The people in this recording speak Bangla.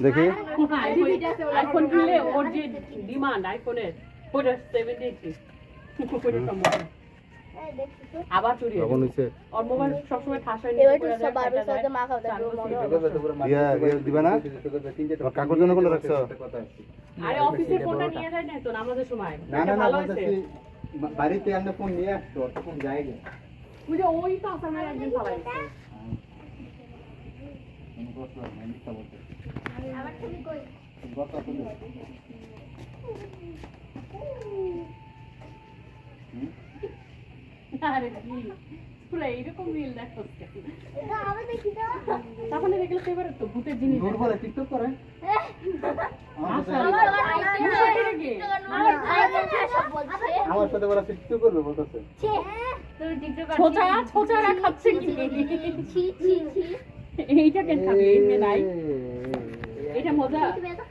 দেখি আইফোন কিনলে ওর যে ডিমান্ড আইফোনের ওটা 73 আবার চুরি তখন হইছে ওর মোবাইল সবসময় ঠাসায় এবার তো সব বারোর সাথে মা খাওয়া দিবা না কাকুর জন্য কোন রাখছো আরে অফিসের ফোনটা নিয়ে যায় না তো আমাদের সময় না না ভালো না আছে বাড়িতে আমরা ফোন নিয়ে আসতো তখন যায়নি ওই যে ওই তো আমার একদিন চালাইছে আবার তুমি কই আরে কি পুরো এইরকম রিল দেখো এটা আমি দেখি তো তখন দেখলে ফেভার তো ভূতের জিনিস দূর বলে টিকটক করে আমার সাথে বলা টিকটক করবে বলতেছে ছোচা ছোচারা খাচ্ছে কি ছি ছি ছি এইটা কেন খাবি এমনি নাই এটা মজা তুমি এত